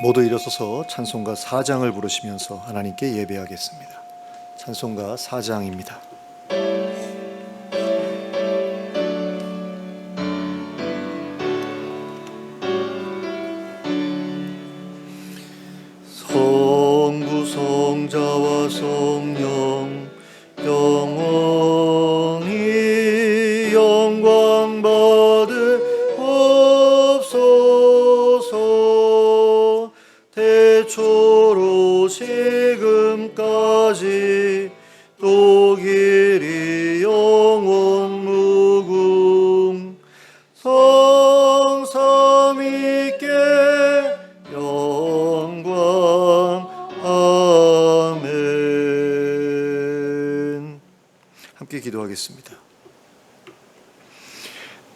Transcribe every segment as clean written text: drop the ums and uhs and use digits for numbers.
모두 일어서서 찬송가 4장을 부르시면서 하나님께 예배하겠습니다. 찬송가 4장입니다. 성부 성자와 성령 영원히 영광 받으옵소서. 태초로 지금까지 또 길이 영원 무궁 성삼위께 영광. 아멘. 함께 기도하겠습니다.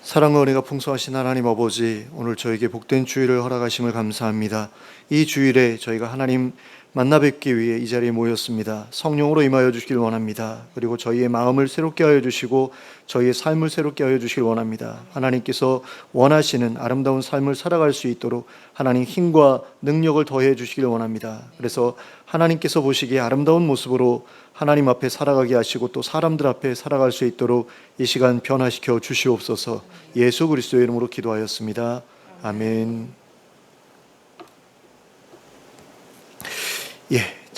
사랑과 은혜가 풍성하신 하나님 아버지, 오늘 저에게 복된 주일을 허락하심을 감사합니다. 이 주일에 저희가 하나님 만나 뵙기 위해 이 자리에 모였습니다. 성령으로 임하여 주시길 원합니다. 그리고 저희의 마음을 새롭게 하여 주시고 저희의 삶을 새롭게 하여 주시길 원합니다. 하나님께서 원하시는 아름다운 삶을 살아갈 수 있도록 하나님 힘과 능력을 더해 주시길 원합니다. 그래서 하나님께서 보시기에 아름다운 모습으로 하나님 앞에 살아가게 하시고 또 사람들 앞에 살아갈 수 있도록 이 시간 변화시켜 주시옵소서. 예수 그리스도의 이름으로 기도하였습니다. 아멘.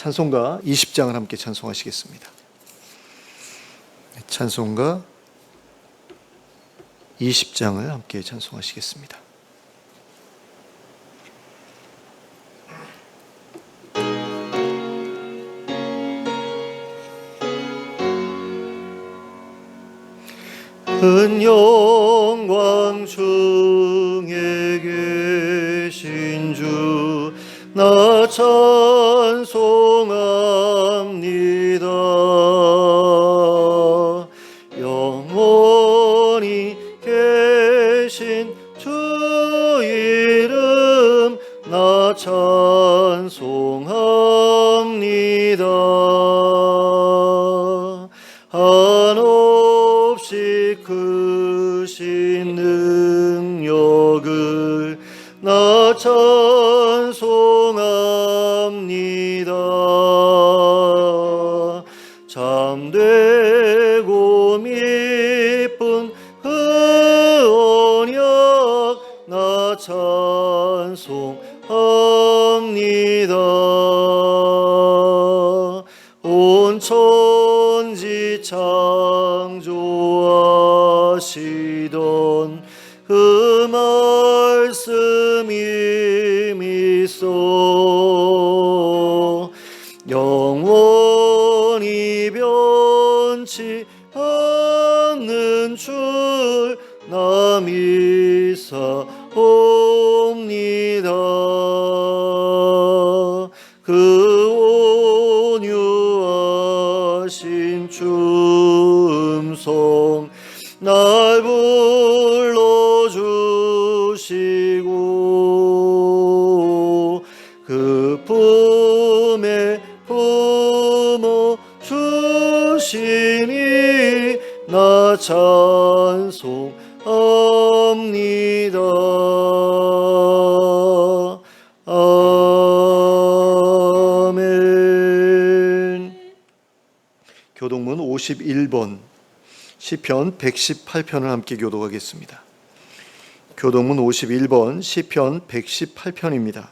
찬송가 20장을 함께 찬송하시겠습니다. 찬송가 20장을 함께 찬송하시겠습니다. 큰 영광 중에 계신 주 나 찬송합니다. 영원히 계신 주 이름 나 찬송합니다. 한없이 크신 능력을 나 찬송합니다. 참되고 미쁜 그 언약 나 찬송합니다. 온 천지 창조하시던 그 말씀이 미소 영원히 변치 않는 줄 나 믿사옵니다. 그 온유하신 주 음성 날 불러주시고 그 품에 품어 주시니 나 찬송합니다. 아멘. 교동문 51번 시편 118편을 함께 교독하겠습니다. 교동문 51번 시편 118편입니다.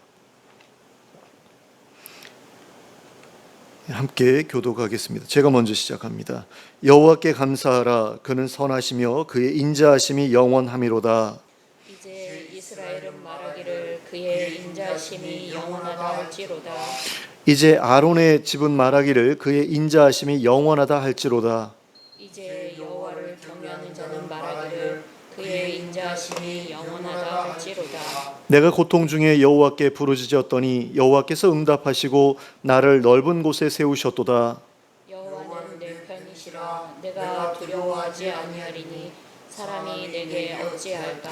함께 교독하겠습니다. 제가 먼저 시작합니다. 여호와께 감사하라. 그는 선하시며 그의 인자하심이 영원하미로다. 이제 이스라엘은 말하기를 그의 인자하심이 영원하다 할지로다. 이제 아론의 집은 말하기를 그의 인자하심이 영원하다 할지로다. 이제 여호와를 경외하는 자는 말하기를 그의 인자하심이 영원하다 할지로다. 내가 고통 중에 여호와께 부르짖었더니 여호와께서 응답하시고 나를 넓은 곳에 세우셨도다. 여호와는 내 편이시라. 내가 두려워하지 아니하리니 사람이 내게 어찌할까.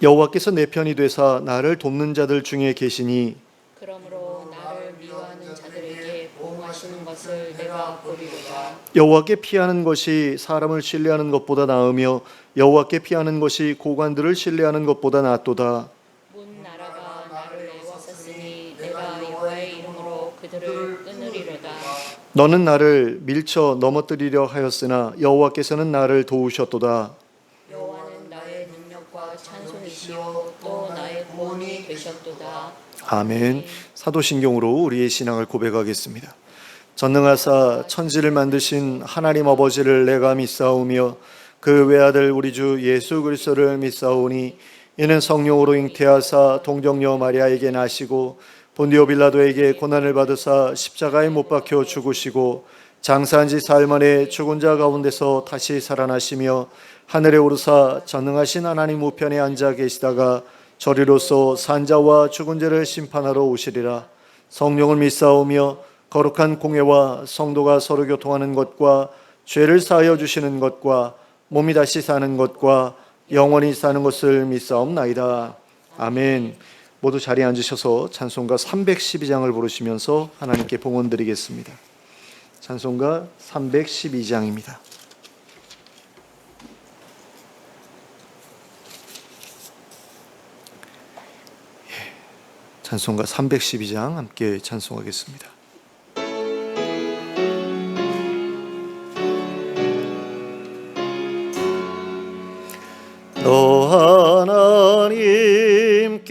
여호와께서 내 편이 되사 나를 돕는 자들 중에 계시니 그러므로 나를 미워하는 자들에게 보응하시는 것을 내가 보리로다. 여호와께 피하는 것이 사람을 신뢰하는 것보다 나으며 여호와께 피하는 것이 고관들을 신뢰하는 것보다 낫도다. 문 나라가 내가 나를 애워쌌으니 내가 여호와의 이름으로 그들을 끊으리로다. 너는 나를 밀쳐 넘어뜨리려 하였으나 여호와께서는 나를 도우셨도다. 여호와는 나의 능력과 찬송이시요 또 나의 구원이 되셨도다. 아멘. 사도신경으로 우리의 신앙을 고백하겠습니다. 전능하사 천지를 만드신 하나님 아버지를 내가 믿사오며 그 외아들 우리 주 예수 그리스도를 믿사오니 이는 성령으로 잉태하사 동정녀 마리아에게 나시고 본디오 빌라도에게 고난을 받으사 십자가에 못 박혀 죽으시고 장사한 지 사흘 만에 죽은 자 가운데서 다시 살아나시며 하늘에 오르사 전능하신 하나님 우편에 앉아 계시다가 저리로서 산자와 죽은 자를 심판하러 오시리라. 성령을 믿사오며 거룩한 공회와 성도가 서로 교통하는 것과 죄를 사하여 주시는 것과 몸이 다시 사는 것과 영원히 사는 것을 믿사옵나이다. 아멘. 모두 자리에 앉으셔서 찬송가 312장을 부르시면서 하나님께 봉헌 드리겠습니다. 찬송가 312장입니다. 찬송가 312장 함께 찬송하겠습니다. 너 하나님께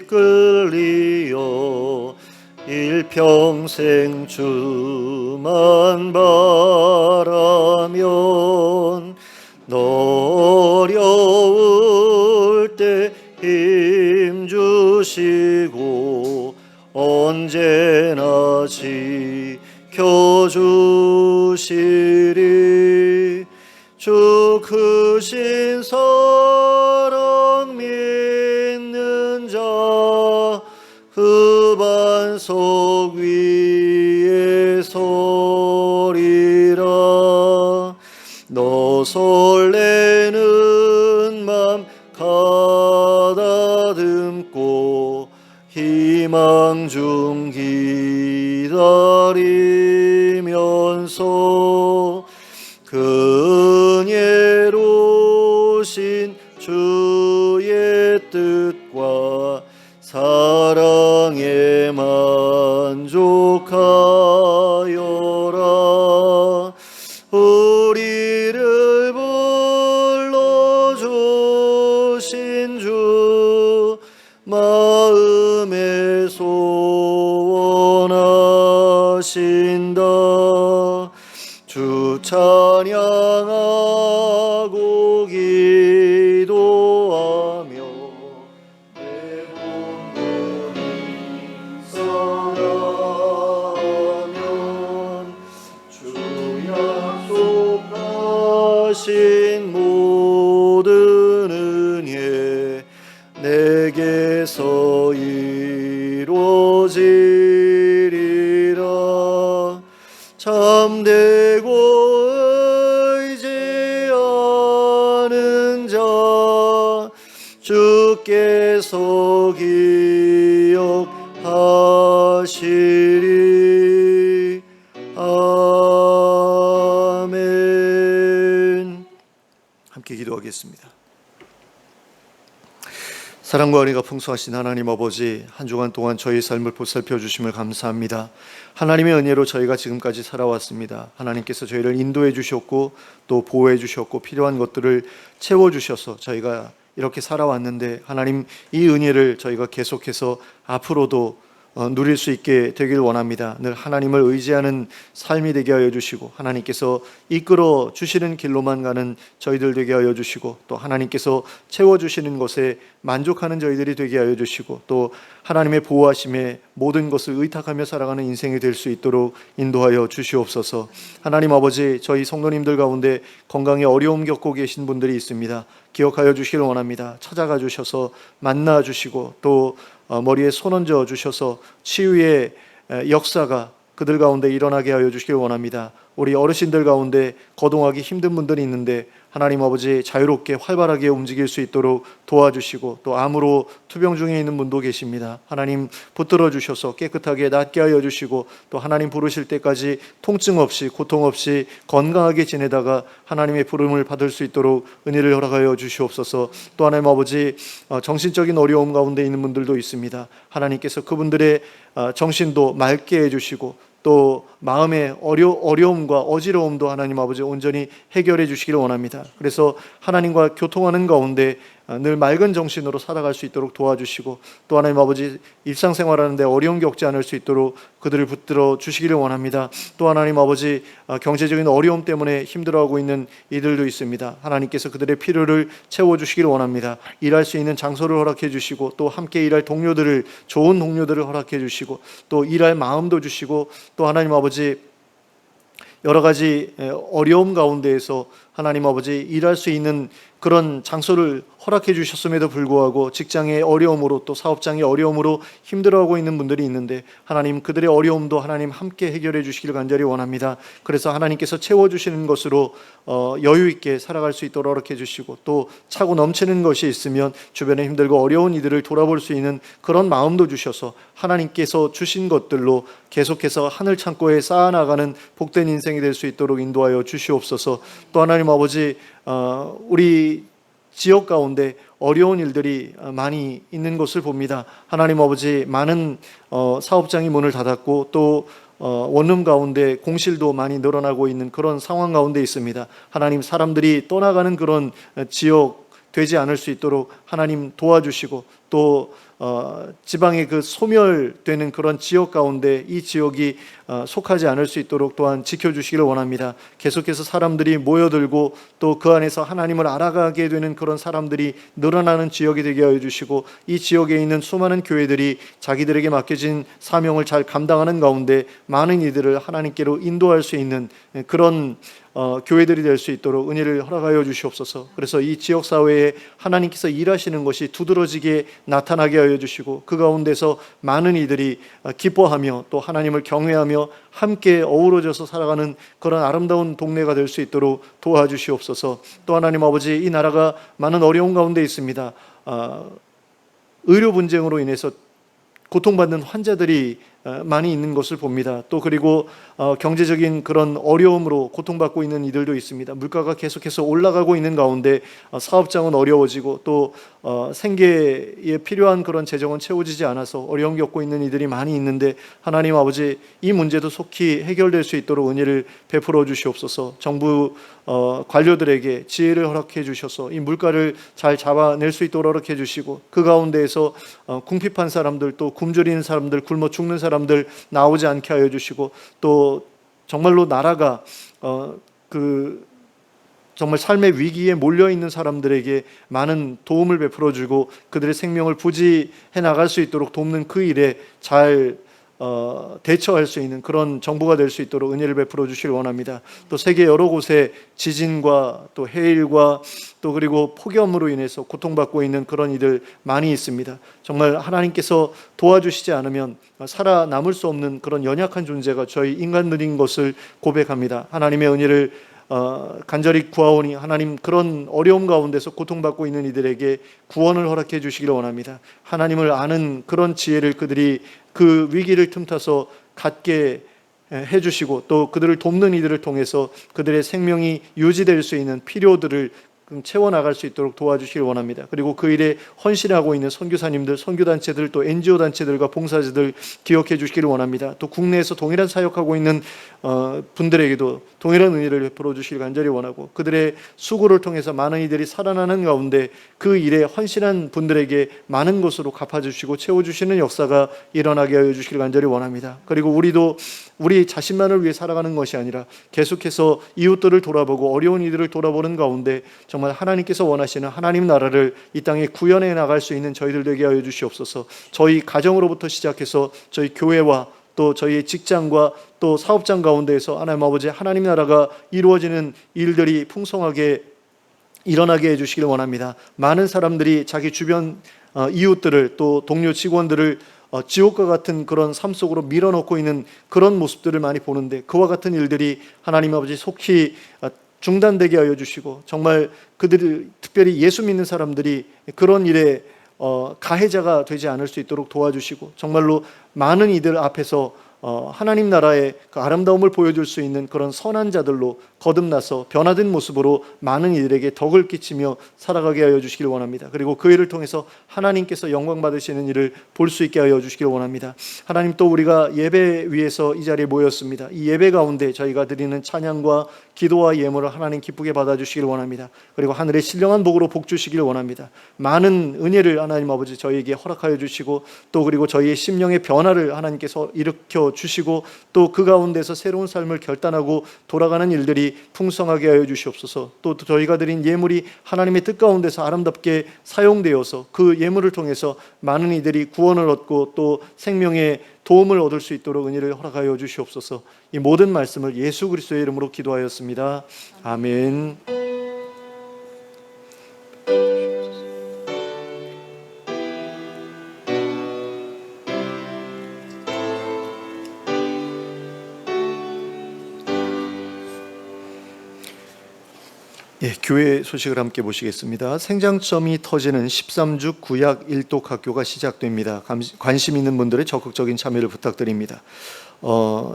이끌리어 일평생 주만 바라면 너 어려울 때 힘 주시고 언제나 지켜주시리. 주 크신 사랑 믿는 자 그 반석 위에 서리라. 너 설레는 맘 가다듬고 희망 중 기다리면서 은혜로우신 주의 뜻과 사랑에 만족하여라. 우리를 불러주신 주 마음에 소원하신다. 주 찬양하고 기도하며 내 몸이 성하면 주 약속하신 모든 은혜 내게서 이루어지리라. 참되고 의지하는 자 주께서 기억하시리. 아멘. 함께 기도하겠습니다. 사랑과 은혜가 풍성하신 하나님 아버지, 한 주간 동안 저희 삶을 보살펴 주심을 감사합니다. 하나님의 은혜로 저희가 지금까지 살아왔습니다. 하나님께서 저희를 인도해 주셨고 또 보호해 주셨고 필요한 것들을 채워 주셔서 저희가 이렇게 살아왔는데, 하나님 이 은혜를 저희가 계속해서 앞으로도 누릴 수 있게 되길 원합니다. 늘 하나님을 의지하는 삶이 되게 하여 주시고, 하나님께서 이끌어 주시는 길로만 가는 저희들 되게 하여 주시고, 또 하나님께서 채워주시는 것에 만족하는 저희들이 되게 하여 주시고, 또 하나님의 보호하심에 모든 것을 의탁하며 살아가는 인생이 될 수 있도록 인도하여 주시옵소서. 하나님 아버지, 저희 성도님들 가운데 건강에 어려움 겪고 계신 분들이 있습니다. 기억하여 주시길 원합니다. 찾아가 주셔서 만나 주시고, 또 머리에 손 얹어 주셔서 치유의 역사가 그들 가운데 일어나게 하여 주시길 원합니다. 우리 어르신들 가운데 거동하기 힘든 분들이 있는데 하나님 아버지 자유롭게 활발하게 움직일 수 있도록 도와주시고, 또 암으로 투병 중에 있는 분도 계십니다. 하나님 붙들어 주셔서 깨끗하게 낫게 하여 주시고, 또 하나님 부르실 때까지 통증 없이 고통 없이 건강하게 지내다가 하나님의 부름을 받을 수 있도록 은혜를 허락하여 주시옵소서. 또 하나님 아버지 정신적인 어려움 가운데 있는 분들도 있습니다. 하나님께서 그분들의 정신도 맑게 해주시고, 또 마음의 어려움과 어지러움도 하나님 아버지 온전히 해결해 주시기를 원합니다. 그래서 하나님과 교통하는 가운데 늘 맑은 정신으로 살아갈 수 있도록 도와주시고, 또 하나님 아버지 일상생활하는데 어려움 겪지 않을 수 있도록 그들을 붙들어 주시기를 원합니다. 또 하나님 아버지 경제적인 어려움 때문에 힘들어하고 있는 이들도 있습니다. 하나님께서 그들의 필요를 채워주시기를 원합니다. 일할 수 있는 장소를 허락해 주시고, 또 함께 일할 동료들을, 좋은 동료들을 허락해 주시고, 또 일할 마음도 주시고, 또 하나님 아버지 여러 가지 어려움 가운데에서 하나님 아버지 일할 수 있는 그런 장소를 허락해 주셨음에도 불구하고 직장의 어려움으로, 또 사업장의 어려움으로 힘들어하고 있는 분들이 있는데, 하나님 그들의 어려움도 하나님 함께 해결해 주시기를 간절히 원합니다. 그래서 하나님께서 채워주시는 것으로 여유 있게 살아갈 수 있도록 허락해 주시고, 또 차고 넘치는 것이 있으면 주변에 힘들고 어려운 이들을 돌아볼 수 있는 그런 마음도 주셔서 하나님께서 주신 것들로 계속해서 하늘 창고에 쌓아나가는 복된 인생이 될 수 있도록 인도하여 주시옵소서. 또 하나님 아버지 우리 지역 가운데 어려운 일들이 많이 있는 것을 봅니다. 하나님 아버지 많은 사업장이 문을 닫았고, 또 원룸 가운데 공실도 많이 늘어나고 있는 그런 상황 가운데 있습니다. 하나님 사람들이 떠나가는 그런 지역 되지 않을 수 있도록 하나님 도와주시고, 또 지방의 그 소멸되는 그런 지역 가운데 이 지역이 속하지 않을 수 있도록 또한 지켜주시기를 원합니다. 계속해서 사람들이 모여들고, 또 그 안에서 하나님을 알아가게 되는 그런 사람들이 늘어나는 지역이 되게 하여 주시고, 이 지역에 있는 수많은 교회들이 자기들에게 맡겨진 사명을 잘 감당하는 가운데 많은 이들을 하나님께로 인도할 수 있는 그런 교회들이 될 수 있도록 은혜를 허락하여 주시옵소서. 그래서 이 지역사회에 하나님께서 일하시는 것이 두드러지게 나타나게 하여 주시고, 그 가운데서 많은 이들이 기뻐하며 또 하나님을 경외하며 함께 어우러져서 살아가는 그런 아름다운 동네가 될 수 있도록 도와주시옵소서. 또 하나님 아버지 이 나라가 많은 어려움 가운데 있습니다. 의료 분쟁으로 인해서 고통받는 환자들이 많이 있는 것을 봅니다. 또 그리고 경제적인 그런 어려움으로 고통받고 있는 이들도 있습니다. 물가가 계속해서 올라가고 있는 가운데 사업장은 어려워지고, 또 생계에 필요한 그런 재정은 채워지지 않아서 어려움 겪고 있는 이들이 많이 있는데, 하나님 아버지 이 문제도 속히 해결될 수 있도록 은혜를 베풀어 주시옵소서. 정부 관료들에게 지혜를 허락해 주셔서 이 물가를 잘 잡아낼 수 있도록 허락해 주시고, 그 가운데에서 궁핍한 사람들, 또 굶주리는 사람들, 굶어 죽는 사람들 나오지 않게 하여 주시고, 또 정말로 나라가 정말 삶의 위기에 몰려있는 사람들에게 많은 도움을 베풀어 주고 그들의 생명을 부지해 나갈 수 있도록 돕는 그 일에 잘 대처할 수 있는 그런 정부가 될 수 있도록 은혜를 베풀어 주시길 원합니다. 또 세계 여러 곳에 지진과 또 해일과 또 그리고 폭염으로 인해서 고통받고 있는 그런 이들 많이 있습니다. 정말 하나님께서 도와주시지 않으면 살아남을 수 없는 그런 연약한 존재가 저희 인간들인 것을 고백합니다. 하나님의 은혜를 간절히 구하오니 하나님 그런 어려움 가운데서 고통받고 있는 이들에게 구원을 허락해 주시기를 원합니다. 하나님을 아는 그런 지혜를 그들이 그 위기를 틈타서 갖게 해주시고, 또 그들을 돕는 이들을 통해서 그들의 생명이 유지될 수 있는 필요들을 채워나갈 수 있도록 도와주시길 원합니다. 그리고 그 일에 헌신하고 있는 선교사님들, 선교단체들, 또 NGO 단체들과 봉사자들 기억해 주시기를 원합니다. 또 국내에서 동일한 사역하고 있는 분들에게도 동일한 은혜를 베풀어 주시길 간절히 원하고, 그들의 수고를 통해서 많은 이들이 살아나는 가운데 그 일에 헌신한 분들에게 많은 것으로 갚아주시고 채워주시는 역사가 일어나게 하여 주시길 간절히 원합니다. 그리고 우리도 우리 자신만을 위해 살아가는 것이 아니라 계속해서 이웃들을 돌아보고 어려운 이들을 돌아보는 가운데 정말 하나님께서 원하시는 하나님 나라를 이 땅에 구현해 나갈 수 있는 저희들 되게 하여 주시옵소서. 저희 가정으로부터 시작해서 저희 교회와 또 저희의 직장과 또 사업장 가운데에서 하나님 아버지 하나님 나라가 이루어지는 일들이 풍성하게 일어나게 해주시길 원합니다. 많은 사람들이 자기 주변 이웃들을 또 동료 직원들을 지옥과 같은 그런 삶 속으로 밀어넣고 있는 그런 모습들을 많이 보는데, 그와 같은 일들이 하나님 아버지 속히 중단되게 하여 주시고 정말 그들이 특별히 예수 믿는 사람들이 그런 일에 가해자가 되지 않을 수 있도록 도와주시고 정말로 많은 이들 앞에서 하나님 나라의 그 아름다움을 보여줄 수 있는 그런 선한 자들로 거듭나서 변화된 모습으로 많은 이들에게 덕을 끼치며 살아가게 하여 주시길 원합니다. 그리고 그 일을 통해서 하나님께서 영광 받으시는 일을 볼 수 있게 하여 주시길 원합니다. 하나님, 또 우리가 예배 위에서 이 자리에 모였습니다. 이 예배 가운데 저희가 드리는 찬양과 기도와 예물을 하나님 기쁘게 받아주시길 원합니다. 그리고 하늘의 신령한 복으로 복 주시길 원합니다. 많은 은혜를 하나님 아버지 저희에게 허락하여 주시고 또 그리고 저희의 심령의 변화를 하나님께서 일으켜 주시고 또 그 가운데서 새로운 삶을 결단하고 돌아가는 일들이 풍성하게 하여 주시옵소서. 또 저희가 드린 예물이 하나님의 뜻 가운데서 아름답게 사용되어서 그 예물을 통해서 많은 이들이 구원을 얻고 또 생명의 도움을 얻을 수 있도록 은혜를 허락하여 주시옵소서. 이 모든 말씀을 예수 그리스도의 이름으로 기도하였습니다. 아멘. 예, 교회 소식을 함께 보시겠습니다. 생장점이 터지는 13주 구약 일독학교가 시작됩니다. 관심 있는 분들의 적극적인 참여를 부탁드립니다.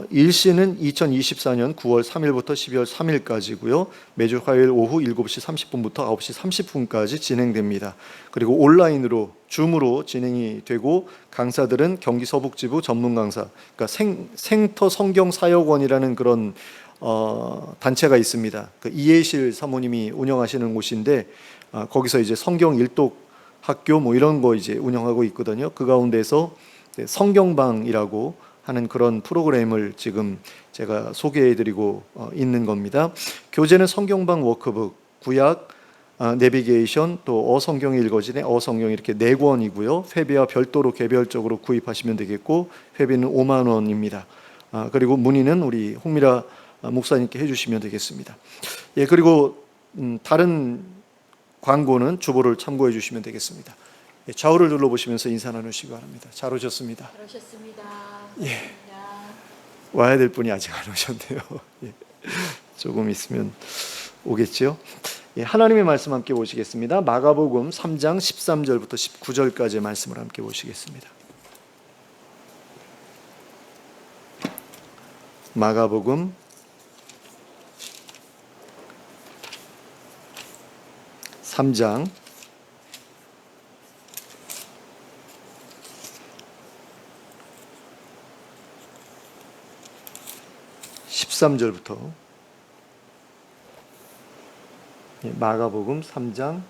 일시는 2024년 9월 3일부터 12월 3일까지고요. 매주 화요일 오후 7시 30분부터 9시 30분까지 진행됩니다. 그리고 온라인으로 줌으로 진행이 되고 강사들은 경기 서북지부 전문 강사, 그러니까 생터 성경사역원이라는 그런 단체가 있습니다. 그 이해실 사모님이 운영하시는 곳인데 거기서 이제 성경 일독 학교 뭐 이런 거 이제 운영하고 있거든요. 그 가운데서 성경방이라고 하는 그런 프로그램을 지금 제가 소개해드리고 있는 겁니다. 교재는 성경방 워크북, 구약, 내비게이션, 또 어성경이 읽어지네 어성경 이렇게 4권이고요. 회비와 별도로 개별적으로 구입하시면 되겠고 회비는 5만 원입니다. 그리고 문의는 우리 홍미라 목사님께 해주시면 되겠습니다. 예, 그리고 다른 광고는 주보를 참고해 주시면 되겠습니다. 예, 좌우를 눌러보시면서 인사 나누시기 바랍니다. 잘 오셨습니다. 잘 오셨습니다. 예, 와야 될 분이 아직 안 오셨네요. 예, 조금 있으면 오겠죠. 예, 하나님의 말씀 함께 보시겠습니다. 마가복음 3장 13절부터 19절까지의 말씀을 함께 보시겠습니다. 마가복음 3장 13절부터 마가복음 3장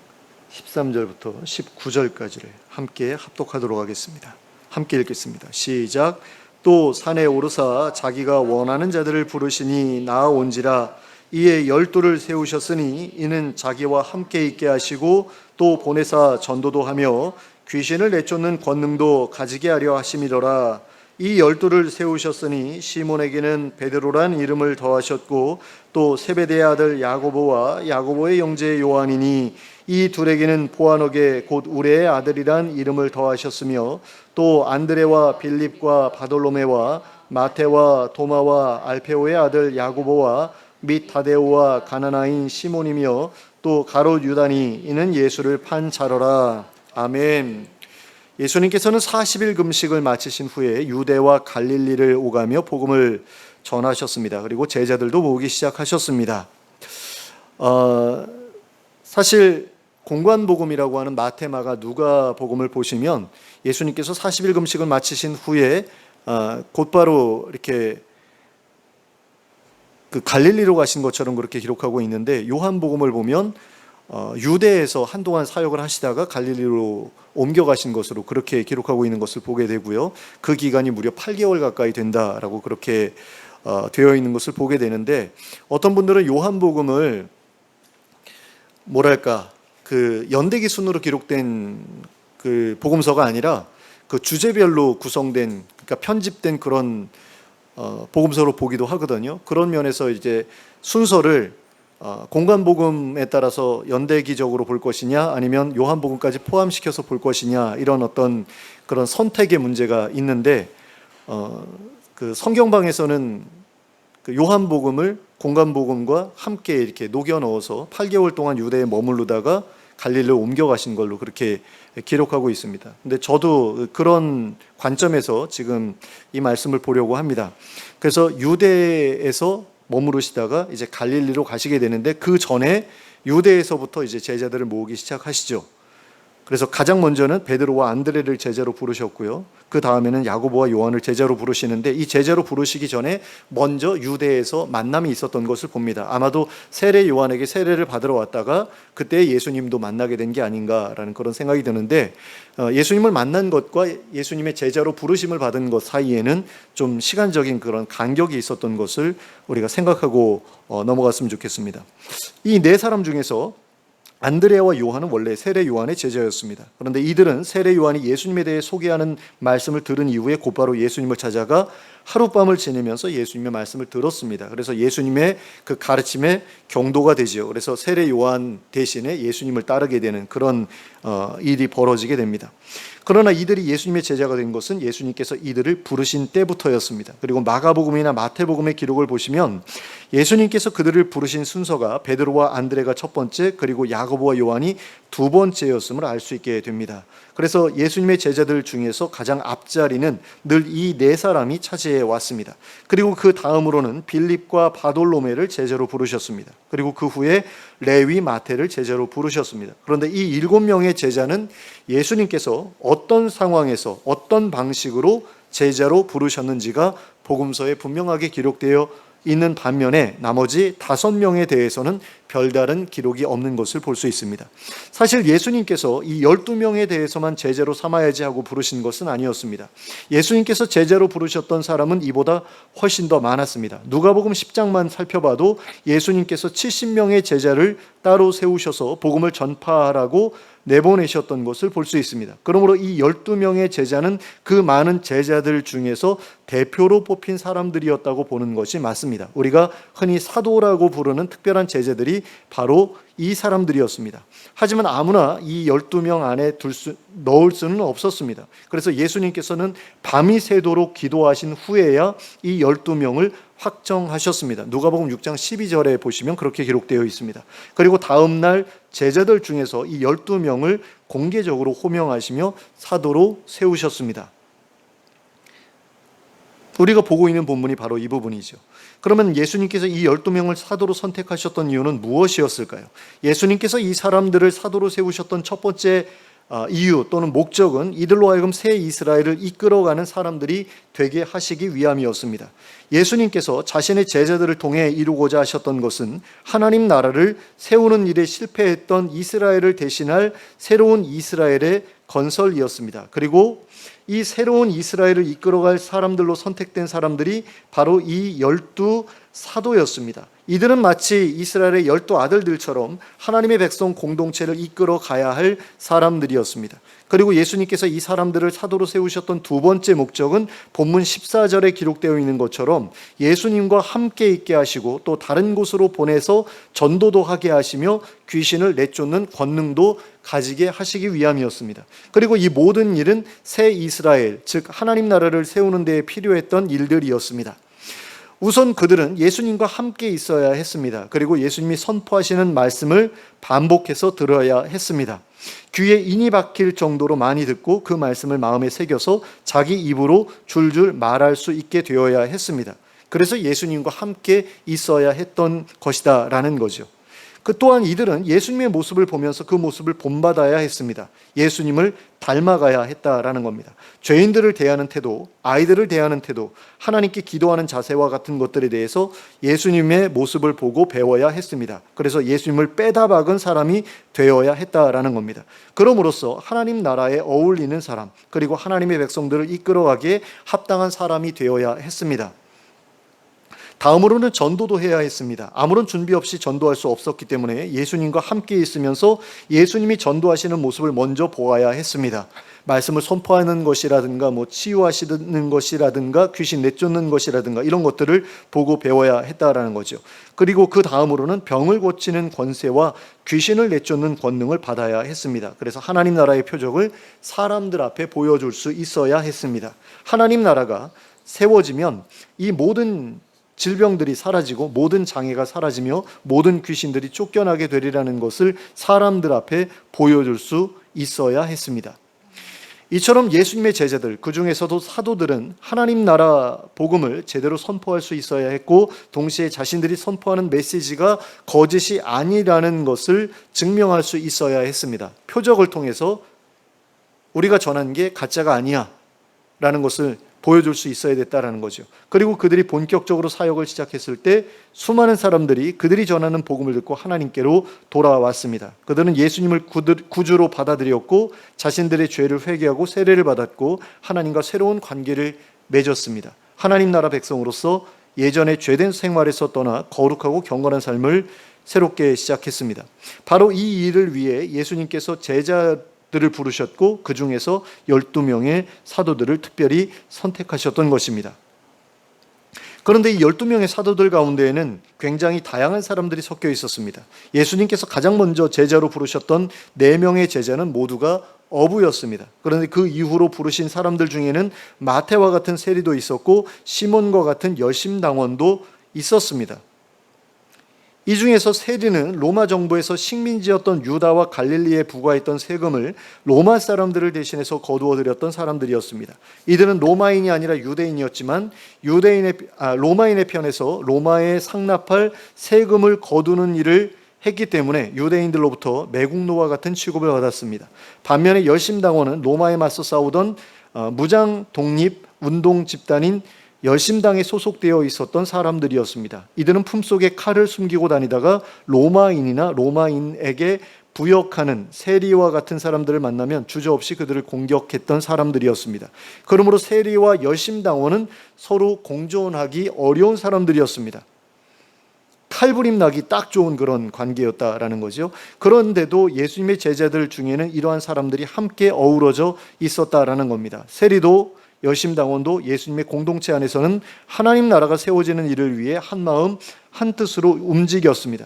13절부터 19절까지를 함께 합독하도록 하겠습니다. 함께 읽겠습니다. 시작. 또 산에 오르사 자기가 원하는 자들을 부르시니 나아온지라. 이에 12를 세우셨으니 이는 자기와 함께 있게 하시고 또 보내사 전도도 하며 귀신을 내쫓는 권능도 가지게 하려 하심이더라. 이 12를 세우셨으니 시몬에게는 베드로란 이름을 더하셨고 또 세베대의 아들 야고보와 야고보의 형제 요한이니 이 둘에게는 보아너게 곧 우레의 아들이란 이름을 더하셨으며 또 안드레와 빌립과 바돌로메와 마테와 도마와 알페오의 아들 야고보와 및 다데오와 가나나인 시몬이며 또 가롯 유다니 이는 예수를 판 자러라. 아멘. 예수님께서는 40일 금식을 마치신 후에 유대와 갈릴리를 오가며 복음을 전하셨습니다. 그리고 제자들도 모으기 시작하셨습니다. 사실 공관복음이라고 하는 마태, 마가, 누가 복음을 보시면 예수님께서 40일 금식을 마치신 후에 곧바로 이렇게 그 갈릴리로 가신 것처럼 그렇게 기록하고 있는데 요한복음을 보면 유대에서 한동안 사역을 하시다가 갈릴리로 옮겨가신 것으로 그렇게 기록하고 있는 것을 보게 되고요. 그 기간이 무려 8개월 가까이 된다라고 그렇게 되어 있는 것을 보게 되는데 어떤 분들은 요한복음을 뭐랄까 그 연대기 순으로 기록된 그 복음서가 아니라 그 주제별로 구성된 그러니까 편집된 그런 복음서로 보기도 하거든요. 그런 면에서 이제 순서를 공관복음에 따라서 연대기적으로 볼 것이냐 아니면 요한복음까지 포함시켜서 볼 것이냐 이런 어떤 그런 선택의 문제가 있는데 그 성경방에서는 그 요한복음을 공간복음과 함께 이렇게 녹여 넣어서 8개월 동안 유대에 머무르다가 갈릴리로 옮겨가신 걸로 그렇게 기록하고 있습니다. 근데 저도 그런 관점에서 지금 이 말씀을 보려고 합니다. 그래서 유대에서 머무르시다가 이제 갈릴리로 가시게 되는데 그 전에 유대에서부터 이제 제자들을 모으기 시작하시죠. 그래서 가장 먼저는 베드로와 안드레를 제자로 부르셨고요. 그 다음에는 야고보와 요한을 제자로 부르시는데 이 제자로 부르시기 전에 먼저 유대에서 만남이 있었던 것을 봅니다. 아마도 세례 요한에게 세례를 받으러 왔다가 그때 예수님도 만나게 된 게 아닌가라는 그런 생각이 드는데 예수님을 만난 것과 예수님의 제자로 부르심을 받은 것 사이에는 좀 시간적인 그런 간격이 있었던 것을 우리가 생각하고 넘어갔으면 좋겠습니다. 이 네 사람 중에서 안드레와 요한은 원래 세례 요한의 제자였습니다. 그런데 이들은 세례 요한이 예수님에 대해 소개하는 말씀을 들은 이후에 곧바로 예수님을 찾아가 하룻밤을 지내면서 예수님의 말씀을 들었습니다. 그래서 예수님의 그 가르침에 경도가 되지요. 그래서 세례 요한 대신에 예수님을 따르게 되는 그런 일이 벌어지게 됩니다. 그러나 이들이 예수님의 제자가 된 것은 예수님께서 이들을 부르신 때부터였습니다. 그리고 마가복음이나 마태복음의 기록을 보시면 예수님께서 그들을 부르신 순서가 베드로와 안드레가 첫 번째, 그리고 야고보와 요한이 두 번째였음을 알 수 있게 됩니다. 그래서 예수님의 제자들 중에서 가장 앞자리는 늘 이 네 사람이 차지해 왔습니다. 그리고 그 다음으로는 빌립과 바돌로메를 제자로 부르셨습니다. 그리고 그 후에 레위, 마태를 제자로 부르셨습니다. 그런데 이 7명의 제자는 예수님께서 어떤 상황에서 어떤 방식으로 제자로 부르셨는지가 복음서에 분명하게 기록되어 있는 반면에 나머지 5명에 대해서는 별다른 기록이 없는 것을 볼 수 있습니다. 사실 예수님께서 이 12명에 대해서만 제자로 삼아야지 하고 부르신 것은 아니었습니다. 예수님께서 제자로 부르셨던 사람은 이보다 훨씬 더 많았습니다. 누가복음 10장만 살펴봐도 예수님께서 70명의 제자를 따로 세우셔서 복음을 전파하라고 내보내셨던 것을 볼 수 있습니다. 그러므로 이 12명의 제자는 그 많은 제자들 중에서 대표로 뽑힌 사람들이었다고 보는 것이 맞습니다. 우리가 흔히 사도라고 부르는 특별한 제자들이 바로 이 사람들이었습니다. 하지만 아무나 이 12명 안에 넣을 수는 없었습니다. 그래서 예수님께서는 밤이 새도록 기도하신 후에야 이 12명을 확정하셨습니다. 누가복음 6장 12절에 보시면 그렇게 기록되어 있습니다. 그리고 다음 날 제자들 중에서 이 12명을 공개적으로 호명하시며 사도로 세우셨습니다. 우리가 보고 있는 본문이 바로 이 부분이죠. 그러면 예수님께서 이 12명을 사도로 선택하셨던 이유는 무엇이었을까요? 예수님께서 이 사람들을 사도로 세우셨던 첫 번째 이유 또는 목적은 이들로 하여금 새 이스라엘을 이끌어가는 사람들이 되게 하시기 위함이었습니다. 예수님께서 자신의 제자들을 통해 이루고자 하셨던 것은 하나님 나라를 세우는 일에 실패했던 이스라엘을 대신할 새로운 이스라엘의 건설이었습니다. 그리고 이 새로운 이스라엘을 이끌어갈 사람들로 선택된 사람들이 바로 이 12 사도였습니다. 이들은 마치 이스라엘의 12 아들들처럼 하나님의 백성 공동체를 이끌어 가야 할 사람들이었습니다. 그리고 예수님께서 이 사람들을 사도로 세우셨던 두 번째 목적은 본문 14절에 기록되어 있는 것처럼 예수님과 함께 있게 하시고 또 다른 곳으로 보내서 전도도 하게 하시며 귀신을 내쫓는 권능도 가지게 하시기 위함이었습니다. 그리고 이 모든 일은 새 이스라엘, 즉 하나님 나라를 세우는 데에 필요했던 일들이었습니다. 우선 그들은 예수님과 함께 있어야 했습니다. 그리고 예수님이 선포하시는 말씀을 반복해서 들어야 했습니다. 귀에 인이 박힐 정도로 많이 듣고 그 말씀을 마음에 새겨서 자기 입으로 줄줄 말할 수 있게 되어야 했습니다. 그래서 예수님과 함께 있어야 했던 것이다라는 거죠. 그 또한 이들은 예수님의 모습을 보면서 그 모습을 본받아야 했습니다. 예수님을 닮아가야 했다라는 겁니다. 죄인들을 대하는 태도, 아이들을 대하는 태도, 하나님께 기도하는 자세와 같은 것들에 대해서 예수님의 모습을 보고 배워야 했습니다. 그래서 예수님을 빼다 박은 사람이 되어야 했다라는 겁니다. 그럼으로써 하나님 나라에 어울리는 사람, 그리고 하나님의 백성들을 이끌어가기에 합당한 사람이 되어야 했습니다. 다음으로는 전도도 해야 했습니다. 아무런 준비 없이 전도할 수 없었기 때문에 예수님과 함께 있으면서 예수님이 전도하시는 모습을 먼저 보아야 했습니다. 말씀을 선포하는 것이라든가 치유하시는 것이라든가 귀신 내쫓는 것이라든가 이런 것들을 보고 배워야 했다라는 거죠. 그리고 그 다음으로는 병을 고치는 권세와 귀신을 내쫓는 권능을 받아야 했습니다. 그래서 하나님 나라의 표적을 사람들 앞에 보여줄 수 있어야 했습니다. 하나님 나라가 세워지면 이 모든 질병들이 사라지고 모든 장애가 사라지며 모든 귀신들이 쫓겨나게 되리라는 것을 사람들 앞에 보여줄 수 있어야 했습니다. 이처럼 예수님의 제자들, 그 중에서도 사도들은 하나님 나라 복음을 제대로 선포할 수 있어야 했고, 동시에 자신들이 선포하는 메시지가 거짓이 아니라는 것을 증명할 수 있어야 했습니다. 표적을 통해서 우리가 전한 게 가짜가 아니야 라는 것을 보여줄 수 있어야 됐다라는 거죠. 그리고 그들이 본격적으로 사역을 시작했을 때 수많은 사람들이 그들이 전하는 복음을 듣고 하나님께로 돌아왔습니다. 그들은 예수님을 구주로 받아들였고 자신들의 죄를 회개하고 세례를 받았고 하나님과 새로운 관계를 맺었습니다. 하나님 나라 백성으로서 예전의 죄된 생활에서 떠나 거룩하고 경건한 삶을 새롭게 시작했습니다. 바로 이 일을 위해 예수님께서 제자들을 부르셨고 그 중에서 12명의 사도들을 특별히 선택하셨던 것입니다. 그런데 이 12명의 사도들 가운데에는 굉장히 다양한 사람들이 섞여 있었습니다. 예수님께서 가장 먼저 제자로 부르셨던 4명의 제자는 모두가 어부였습니다. 그런데 그 이후로 부르신 사람들 중에는 마태와 같은 세리도 있었고 시몬과 같은 열심당원도 있었습니다. 이 중에서 세리는 로마 정부에서 식민지였던 유다와 갈릴리에 부과했던 세금을 로마 사람들을 대신해서 거두어들였던 사람들이었습니다. 이들은 로마인이 아니라 유대인이었지만 로마인의 편에서 로마에 상납할 세금을 거두는 일을 했기 때문에 유대인들로부터 매국노와 같은 취급을 받았습니다. 반면에 열심당원은 로마에 맞서 싸우던 무장 독립 운동 집단인 열심당에 소속되어 있었던 사람들이었습니다. 이들은 품속에 칼을 숨기고 다니다가 로마인이나 로마인에게 부역하는 세리와 같은 사람들을 만나면 주저없이 그들을 공격했던 사람들이었습니다. 그러므로 세리와 열심당원은 서로 공존하기 어려운 사람들이었습니다. 칼부림 나기 딱 좋은 그런 관계였다라는 거죠. 그런데도 예수님의 제자들 중에는 이러한 사람들이 함께 어우러져 있었다라는 겁니다. 세리도 열심당원도 예수님의 공동체 안에서는 하나님 나라가 세워지는 일을 위해 한마음 한뜻으로 움직였습니다.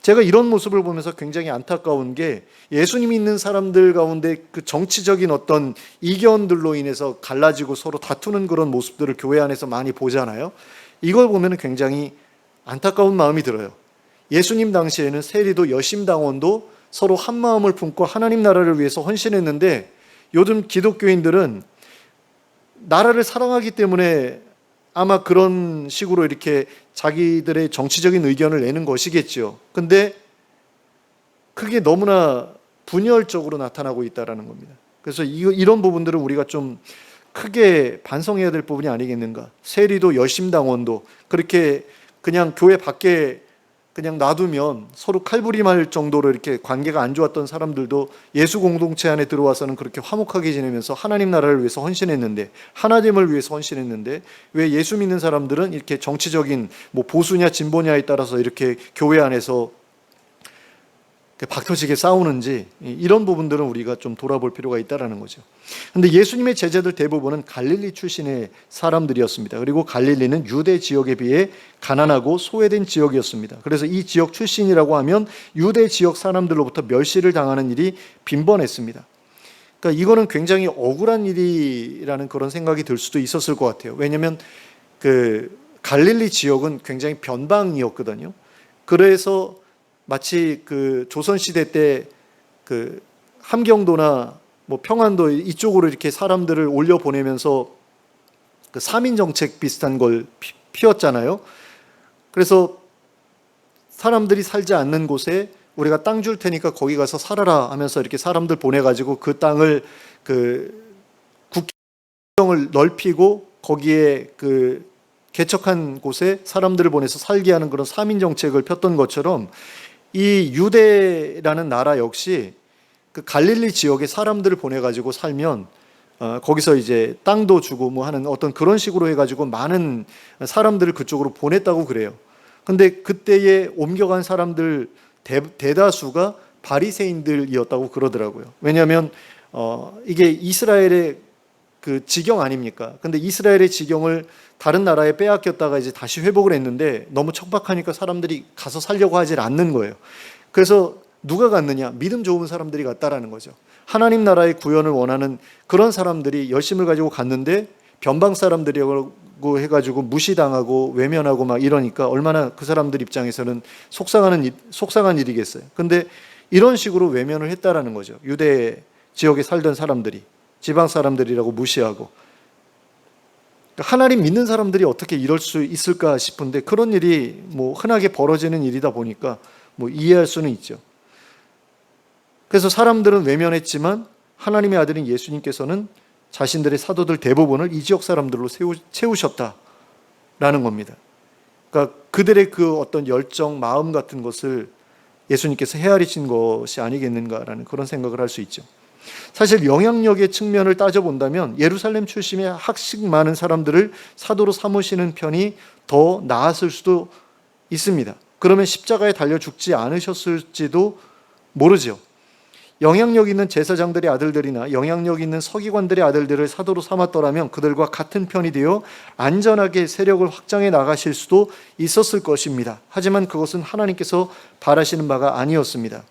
제가 이런 모습을 보면서 굉장히 안타까운 게 예수님이 있는 사람들 가운데 그 정치적인 어떤 이견들로 인해서 갈라지고 서로 다투는 그런 모습들을 교회 안에서 많이 보잖아요. 이걸 보면 굉장히 안타까운 마음이 들어요. 예수님 당시에는 세리도 열심당원도 서로 한마음을 품고 하나님 나라를 위해서 헌신했는데 요즘 기독교인들은 나라를 사랑하기 때문에 아마 그런 식으로 이렇게 자기들의 정치적인 의견을 내는 것이겠죠. 근데 그게 너무나 분열적으로 나타나고 있다는 겁니다. 그래서 이런 부분들은 우리가 좀 크게 반성해야 될 부분이 아니겠는가. 세리도 열심당원도 그렇게 그냥 교회 밖에 그냥 놔두면 서로 칼부림할 정도로 이렇게 관계가 안 좋았던 사람들도 예수 공동체 안에 들어와서는 그렇게 화목하게 지내면서 하나님 나라를 위해서 헌신했는데, 하나님을 위해서 헌신했는데 왜 예수 믿는 사람들은 이렇게 정치적인 뭐 보수냐 진보냐에 따라서 이렇게 교회 안에서 박터지게 싸우는지, 이런 부분들은 우리가 좀 돌아볼 필요가 있다는 거죠. 그런데 예수님의 제자들 대부분은 갈릴리 출신의 사람들이었습니다. 그리고 갈릴리는 유대 지역에 비해 가난하고 소외된 지역이었습니다. 그래서 이 지역 출신이라고 하면 유대 지역 사람들로부터 멸시를 당하는 일이 빈번했습니다. 그러니까 이거는 굉장히 억울한 일이라는 그런 생각이 들 수도 있었을 것 같아요. 왜냐하면 그 갈릴리 지역은 굉장히 변방이었거든요. 그래서 마치 그 조선시대 때 그 함경도나 뭐 평안도 이쪽으로 이렇게 사람들을 올려 보내면서 그 3인 정책 비슷한 걸 피웠잖아요. 그래서 사람들이 살지 않는 곳에 우리가 땅 줄 테니까 거기 가서 살아라 하면서 이렇게 사람들 보내가지고 그 땅을 그 국경을 넓히고 거기에 그 개척한 곳에 사람들을 보내서 살게 하는 그런 3인 정책을 폈던 것처럼 이 유대라는 나라 역시 그 갈릴리 지역에 사람들을 보내가지고 살면 거기서 이제 땅도 주고 뭐 하는 어떤 그런 식으로 해가지고 많은 사람들을 그쪽으로 보냈다고 그래요. 근데 그때에 옮겨간 사람들 대다수가 바리새인들이었다고 그러더라고요. 왜냐하면 이게 이스라엘의 그 지경 아닙니까? 근데 이스라엘의 지경을 다른 나라에 빼앗겼다가 이제 다시 회복을 했는데 너무 척박하니까 사람들이 가서 살려고 하질 않는 거예요. 그래서 누가 갔느냐? 믿음 좋은 사람들이 갔다라는 거죠. 하나님 나라의 구원을 원하는 그런 사람들이 열심을 가지고 갔는데 변방 사람들이라고 사도라고 해가지고 무시당하고 외면하고 막 이러니까 얼마나 그 사람들 입장에서는 속상한 일이겠어요. 근데 이런 식으로 외면을 했다라는 거죠. 유대 지역에 살던 사람들이, 지방 사람들이라고 무시하고. 하나님 믿는 사람들이 어떻게 이럴 수 있을까 싶은데 그런 일이 뭐 흔하게 벌어지는 일이다 보니까 뭐 이해할 수는 있죠. 그래서 사람들은 외면했지만 하나님의 아들인 예수님께서는 자신들의 사도들 대부분을 이 지역 사람들로 채우셨다라는 겁니다. 그러니까 그들의 그 어떤 열정, 마음 같은 것을 예수님께서 헤아리신 것이 아니겠는가라는 그런 생각을 할 수 있죠. 사실 영향력의 측면을 따져본다면 예루살렘 출신의 학식 많은 사람들을 사도로 삼으시는 편이 더 나았을 수도 있습니다. 그러면 십자가에 달려 죽지 않으셨을지도 모르죠. 영향력 있는 제사장들의 아들들이나 영향력 있는 서기관들의 아들들을 사도로 삼았더라면 그들과 같은 편이 되어 안전하게 세력을 확장해 나가실 수도 있었을 것입니다. 하지만 그것은 하나님께서 바라시는 바가 아니었습니다.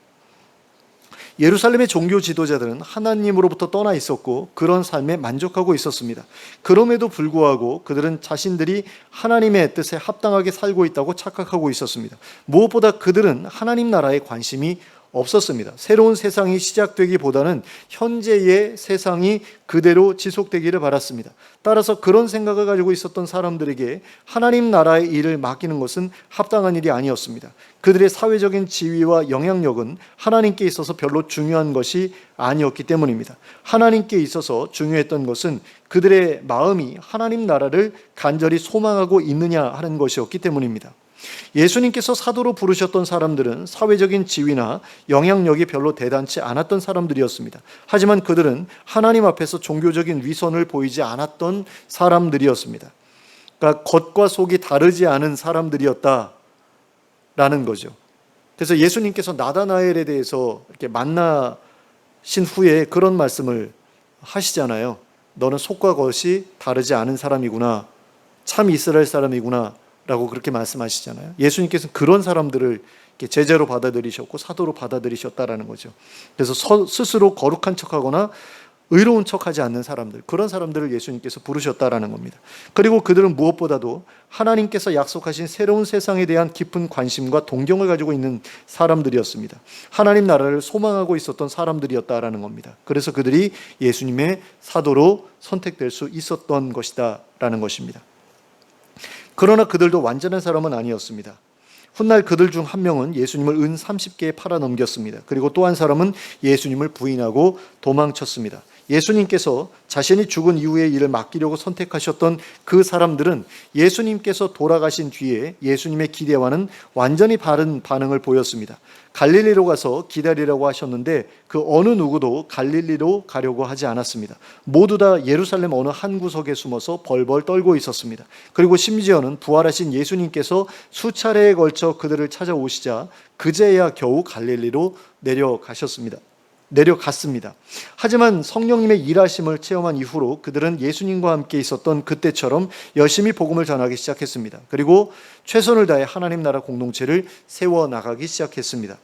예루살렘의 종교 지도자들은 하나님으로부터 떠나 있었고 그런 삶에 만족하고 있었습니다. 그럼에도 불구하고 그들은 자신들이 하나님의 뜻에 합당하게 살고 있다고 착각하고 있었습니다. 무엇보다 그들은 하나님 나라에 관심이 없었습니다. 새로운 세상이 시작되기보다는 현재의 세상이 그대로 지속되기를 바랐습니다. 따라서 그런 생각을 가지고 있었던 사람들에게 하나님 나라의 일을 맡기는 것은 합당한 일이 아니었습니다. 그들의 사회적인 지위와 영향력은 하나님께 있어서 별로 중요한 것이 아니었기 때문입니다. 하나님께 있어서 중요했던 것은 그들의 마음이 하나님 나라를 간절히 소망하고 있느냐 하는 것이었기 때문입니다. 예수님께서 사도로 부르셨던 사람들은 사회적인 지위나 영향력이 별로 대단치 않았던 사람들이었습니다. 하지만 그들은 하나님 앞에서 종교적인 위선을 보이지 않았던 사람들이었습니다. 그러니까 겉과 속이 다르지 않은 사람들이었다라는 거죠. 그래서 예수님께서 나다나엘에 대해서 이렇게 만나신 후에 그런 말씀을 하시잖아요. 너는 속과 겉이 다르지 않은 사람이구나. 참 이스라엘 사람이구나. 라고 그렇게 말씀하시잖아요. 예수님께서는 그런 사람들을 제자로 받아들이셨고 사도로 받아들이셨다라는 거죠. 그래서 스스로 거룩한 척하거나 의로운 척하지 않는 사람들, 그런 사람들을 예수님께서 부르셨다라는 겁니다. 그리고 그들은 무엇보다도 하나님께서 약속하신 새로운 세상에 대한 깊은 관심과 동경을 가지고 있는 사람들이었습니다. 하나님 나라를 소망하고 있었던 사람들이었다라는 겁니다. 그래서 그들이 예수님의 사도로 선택될 수 있었던 것이다라는 것입니다. 그러나 그들도 완전한 사람은 아니었습니다. 훗날 그들 중 한 명은 예수님을 은 30개에 팔아 넘겼습니다. 그리고 또 한 사람은 예수님을 부인하고 도망쳤습니다. 예수님께서 자신이 죽은 이후의 일을 맡기려고 선택하셨던 그 사람들은 예수님께서 돌아가신 뒤에 예수님의 기대와는 완전히 다른 반응을 보였습니다. 갈릴리로 가서 기다리라고 하셨는데 그 어느 누구도 갈릴리로 가려고 하지 않았습니다. 모두 다 예루살렘 어느 한 구석에 숨어서 벌벌 떨고 있었습니다. 그리고 심지어는 부활하신 예수님께서 수차례에 걸쳐 그들을 찾아오시자 그제야 겨우 갈릴리로 내려갔습니다. 하지만 성령님의 일하심을 체험한 이후로 그들은 예수님과 함께 있었던 그때처럼 열심히 복음을 전하기 시작했습니다. 그리고 최선을 다해 하나님 나라 공동체를 세워나가기 시작했습니다.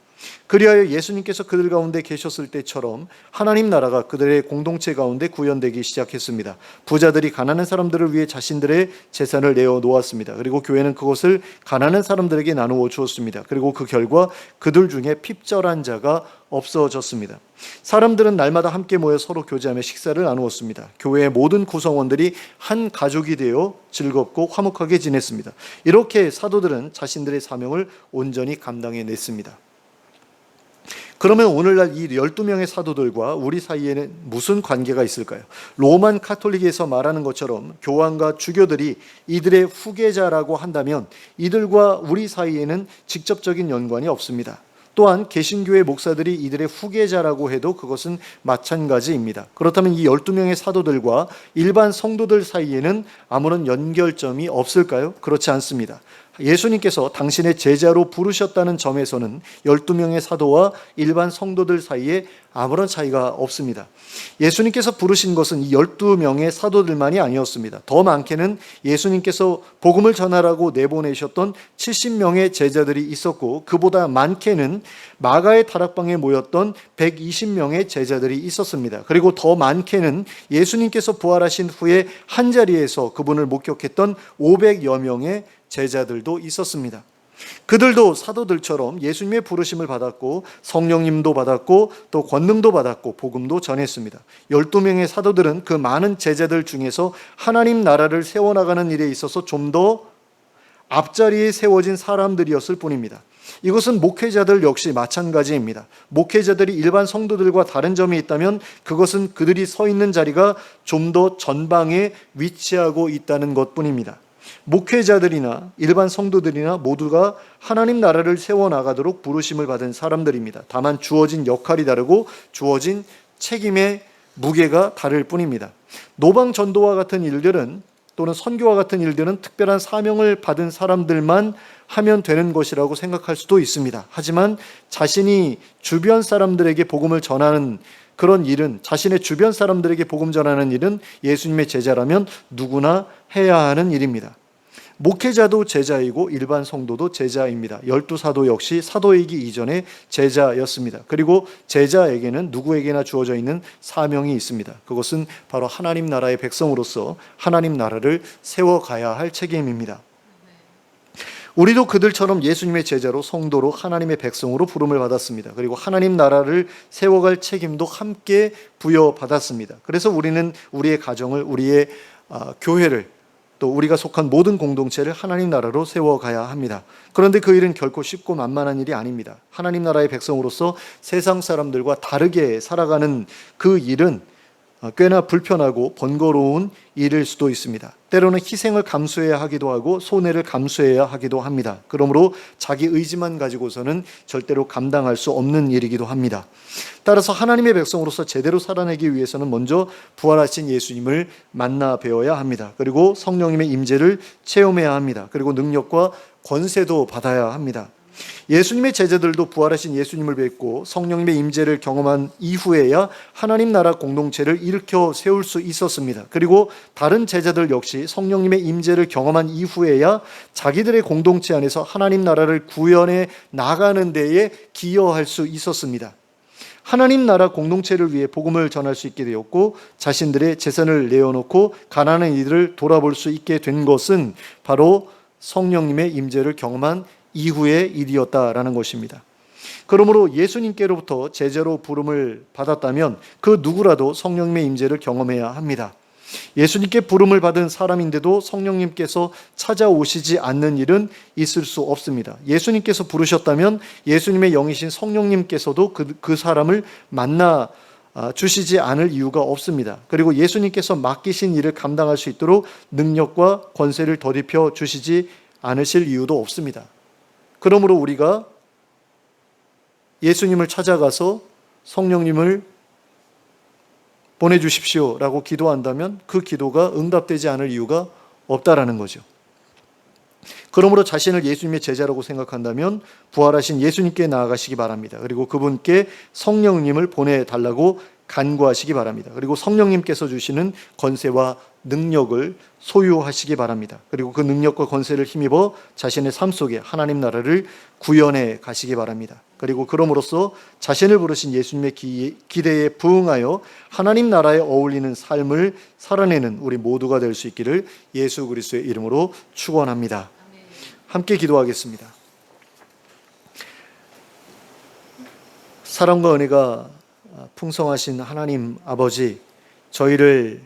그리하여 예수님께서 그들 가운데 계셨을 때처럼 하나님 나라가 그들의 공동체 가운데 구현되기 시작했습니다. 부자들이 가난한 사람들을 위해 자신들의 재산을 내어놓았습니다. 그리고 교회는 그것을 가난한 사람들에게 나누어 주었습니다. 그리고 그 결과 그들 중에 핍절한 자가 없어졌습니다. 사람들은 날마다 함께 모여 서로 교제하며 식사를 나누었습니다. 교회의 모든 구성원들이 한 가족이 되어 즐겁고 화목하게 지냈습니다. 이렇게 사도들은 자신들의 사명을 온전히 감당해냈습니다. 그러면 오늘날 이 12명의 사도들과 우리 사이에는 무슨 관계가 있을까요? 로만 카톨릭에서 말하는 것처럼 교황과 주교들이 이들의 후계자라고 한다면 이들과 우리 사이에는 직접적인 연관이 없습니다. 또한 개신교의 목사들이 이들의 후계자라고 해도 그것은 마찬가지입니다. 그렇다면 이 12명의 사도들과 일반 성도들 사이에는 아무런 연결점이 없을까요? 그렇지 않습니다. 예수님께서 당신의 제자로 부르셨다는 점에서는 12명의 사도와 일반 성도들 사이에 아무런 차이가 없습니다. 예수님께서 부르신 것은 이 12명의 사도들만이 아니었습니다. 더 많게는 예수님께서 복음을 전하라고 내보내셨던 70명의 제자들이 있었고, 그보다 많게는 마가의 다락방에 모였던 120명의 제자들이 있었습니다. 그리고 더 많게는 예수님께서 부활하신 후에 한자리에서 그분을 목격했던 500여 명의 제자들도 있었습니다. 그들도 사도들처럼 예수님의 부르심을 받았고 성령님도 받았고 또 권능도 받았고 복음도 전했습니다. 12명의 사도들은 그 많은 제자들 중에서 하나님 나라를 세워나가는 일에 있어서 좀 더 앞자리에 세워진 사람들이었을 뿐입니다. 이것은 목회자들 역시 마찬가지입니다. 목회자들이 일반 성도들과 다른 점이 있다면 그것은 그들이 서 있는 자리가 좀 더 전방에 위치하고 있다는 것뿐입니다. 목회자들이나 일반 성도들이나 모두가 하나님 나라를 세워나가도록 부르심을 받은 사람들입니다. 다만 주어진 역할이 다르고 주어진 책임의 무게가 다를 뿐입니다. 노방 전도와 같은 일들은 또는 선교와 같은 일들은 특별한 사명을 받은 사람들만 하면 되는 것이라고 생각할 수도 있습니다. 하지만 자신이 주변 사람들에게 복음을 전하는 그런 일은, 자신의 주변 사람들에게 복음 전하는 일은 예수님의 제자라면 누구나 해야 하는 일입니다. 목회자도 제자이고 일반 성도도 제자입니다. 12사도 역시 사도이기 이전에 제자였습니다. 그리고 제자에게는 누구에게나 주어져 있는 사명이 있습니다. 그것은 바로 하나님 나라의 백성으로서 하나님 나라를 세워가야 할 책임입니다. 우리도 그들처럼 예수님의 제자로 성도로 하나님의 백성으로 부름을 받았습니다. 그리고 하나님 나라를 세워갈 책임도 함께 부여받았습니다. 그래서 우리는 우리의 가정을, 우리의 교회를, 또 우리가 속한 모든 공동체를 하나님 나라로 세워가야 합니다. 그런데 그 일은 결코 쉽고 만만한 일이 아닙니다. 하나님 나라의 백성으로서 세상 사람들과 다르게 살아가는 그 일은 꽤나 불편하고 번거로운 일일 수도 있습니다. 때로는 희생을 감수해야 하기도 하고 손해를 감수해야 하기도 합니다. 그러므로 자기 의지만 가지고서는 절대로 감당할 수 없는 일이기도 합니다. 따라서 하나님의 백성으로서 제대로 살아내기 위해서는 먼저 부활하신 예수님을 만나 뵈어야 합니다. 그리고 성령님의 임재를 체험해야 합니다. 그리고 능력과 권세도 받아야 합니다. 예수님의 제자들도 부활하신 예수님을 뵙고 성령님의 임재를 경험한 이후에야 하나님 나라 공동체를 일으켜 세울 수 있었습니다. 그리고 다른 제자들 역시 성령님의 임재를 경험한 이후에야 자기들의 공동체 안에서 하나님 나라를 구현해 나가는 데에 기여할 수 있었습니다. 하나님 나라 공동체를 위해 복음을 전할 수 있게 되었고 자신들의 재산을 내어놓고 가난한 이들을 돌아볼 수 있게 된 것은 바로 성령님의 임재를 경험한 이후의 일이었다라는 것입니다. 그러므로 예수님께로부터 제자로 부름을 받았다면 그 누구라도 성령님의 임재를 경험해야 합니다. 예수님께 부름을 받은 사람인데도 성령님께서 찾아오시지 않는 일은 있을 수 없습니다. 예수님께서 부르셨다면 예수님의 영이신 성령님께서도 그 사람을 만나 주시지 않을 이유가 없습니다. 그리고 예수님께서 맡기신 일을 감당할 수 있도록 능력과 권세를 더딥혀 주시지 않으실 이유도 없습니다. 그러므로 우리가 예수님을 찾아가서 성령님을 보내주십시오 라고 기도한다면 그 기도가 응답되지 않을 이유가 없다라는 거죠. 그러므로 자신을 예수님의 제자라고 생각한다면 부활하신 예수님께 나아가시기 바랍니다. 그리고 그분께 성령님을 보내달라고 간구하시기 바랍니다. 그리고 성령님께서 주시는 권세와 능력을 소유하시기 바랍니다. 그리고 그 능력과 권세를 힘입어 자신의 삶 속에 하나님 나라를 구현해 가시기 바랍니다. 그리고 그럼으로써 자신을 부르신 예수님의 기대에 부응하여 하나님 나라에 어울리는 삶을 살아내는 우리 모두가 될 수 있기를 예수 그리스도의 이름으로 축원합니다. 함께 기도하겠습니다. 사랑과 은혜가 풍성하신 하나님 아버지, 저희를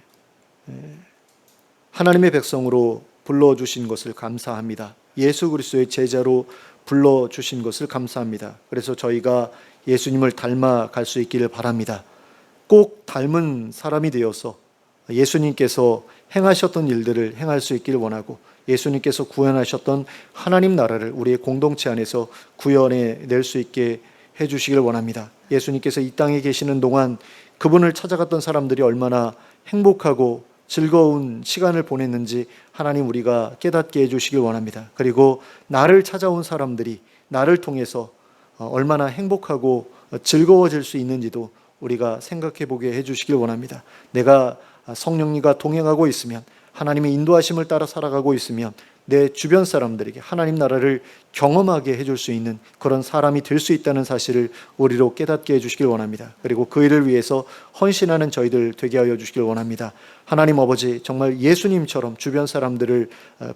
하나님의 백성으로 불러주신 것을 감사합니다. 예수 그리스도의 제자로 불러주신 것을 감사합니다. 그래서 저희가 예수님을 닮아갈 수 있기를 바랍니다. 꼭 닮은 사람이 되어서 예수님께서 행하셨던 일들을 행할 수 있기를 원하고 예수님께서 구현하셨던 하나님 나라를 우리의 공동체 안에서 구현해 낼 수 있게 해주시길 원합니다. 예수님께서 이 땅에 계시는 동안 그분을 찾아갔던 사람들이 얼마나 행복하고 즐거운 시간을 보냈는지 하나님 우리가 깨닫게 해주시길 원합니다. 그리고 나를 찾아온 사람들이 나를 통해서 얼마나 행복하고 즐거워질 수 있는지도 우리가 생각해 보게 해주시길 원합니다. 내가 성령님과 동행하고 있으면, 하나님의 인도하심을 따라 살아가고 있으면 내 주변 사람들에게 하나님 나라를 경험하게 해줄 수 있는 그런 사람이 될 수 있다는 사실을 우리로 깨닫게 해주시길 원합니다. 그리고 그 일을 위해서 헌신하는 저희들 되게 하여 주시길 원합니다. 하나님 아버지, 정말 예수님처럼 주변 사람들을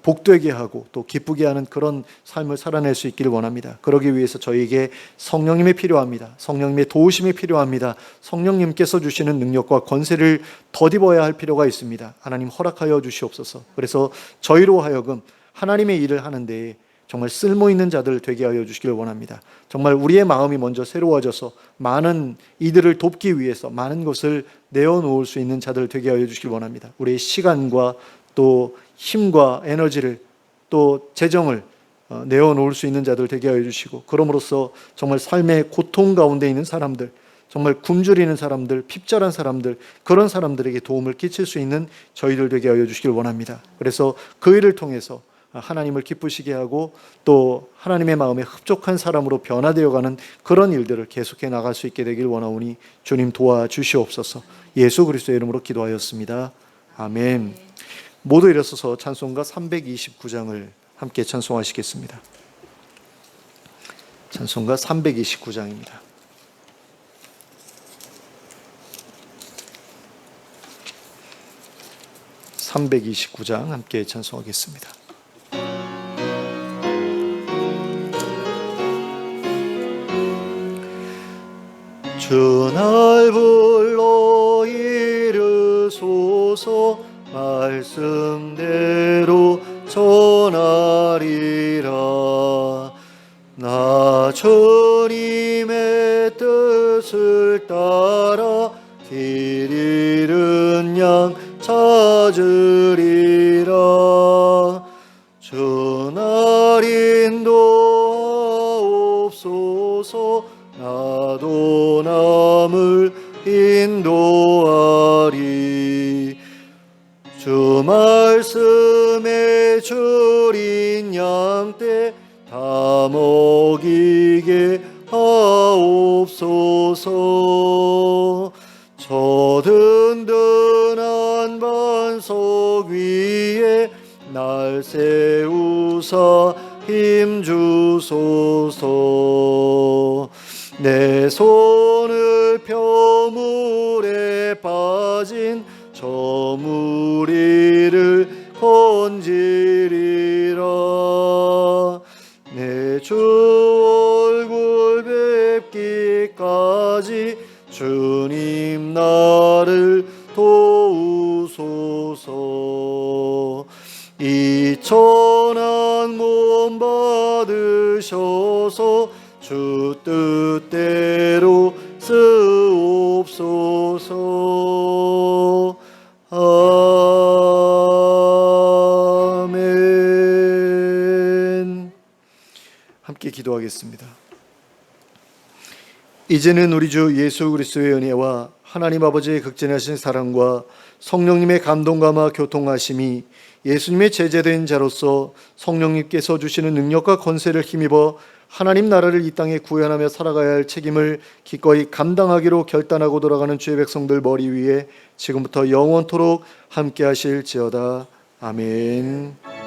복되게 하고 또 기쁘게 하는 그런 삶을 살아낼 수 있기를 원합니다. 그러기 위해서 저희에게 성령님이 필요합니다. 성령님의 도우심이 필요합니다. 성령님께서 주시는 능력과 권세를 덧입어야 할 필요가 있습니다. 하나님 허락하여 주시옵소서. 그래서 저희로 하여금 하나님의 일을 하는 데에 정말 쓸모있는 자들 되게 하여 주시기를 원합니다. 정말 우리의 마음이 먼저 새로워져서 많은 이들을 돕기 위해서 많은 것을 내어놓을 수 있는 자들 되게 하여 주시길 원합니다. 우리의 시간과 또 힘과 에너지를 또 재정을 내어놓을 수 있는 자들 되게 하여 주시고, 그럼으로써 정말 삶의 고통 가운데 있는 사람들, 정말 굶주리는 사람들, 핍절한 사람들, 그런 사람들에게 도움을 끼칠 수 있는 저희들 되게 하여 주시길 원합니다. 그래서 그 일을 통해서 하나님을 기쁘시게 하고 또 하나님의 마음에 흡족한 사람으로 변화되어가는 그런 일들을 계속해 나갈 수 있게 되길 원하오니 주님 도와주시옵소서. 예수 그리스도의 이름으로 기도하였습니다. 아멘. 모두 일어서서 찬송가 329장을 함께 찬송하시겠습니다. 찬송가 329장입니다. (329장) 함께 찬송하겠습니다. 주 날 불러 이르소서, 말씀대로 전하리라. 나 주님의 뜻을 따라 길 잃은 양 찾으리라. 주 날 인도하옵소서, 나도 남을 인도하리. 주 말씀에 줄인 양떼 다 먹이게 하옵소서. 저 든든한 반석 위에 날 세우사 힘주소서. 내 손을 펴물에 빠진 저 무리를 건지리라. 내 주 얼굴 뵙기까지 주님 나를 도우소서. 이 천한 몸 받으셔서 주 뜻대로 쓰옵소서. 아멘. 함께 기도하겠습니다. 이제는 우리 주 예수 그리스도의 은혜와 하나님 아버지의 극진하신 사랑과 성령님의 감동감화 교통하심이 예수님의 제자된 자로서 성령님께서 주시는 능력과 권세를 힘입어 하나님 나라를 이 땅에 구현하며 살아가야 할 책임을 기꺼이 감당하기로 결단하고 돌아가는 주의 백성들 머리 위에 지금부터 영원토록 함께 하실지어다. 아멘.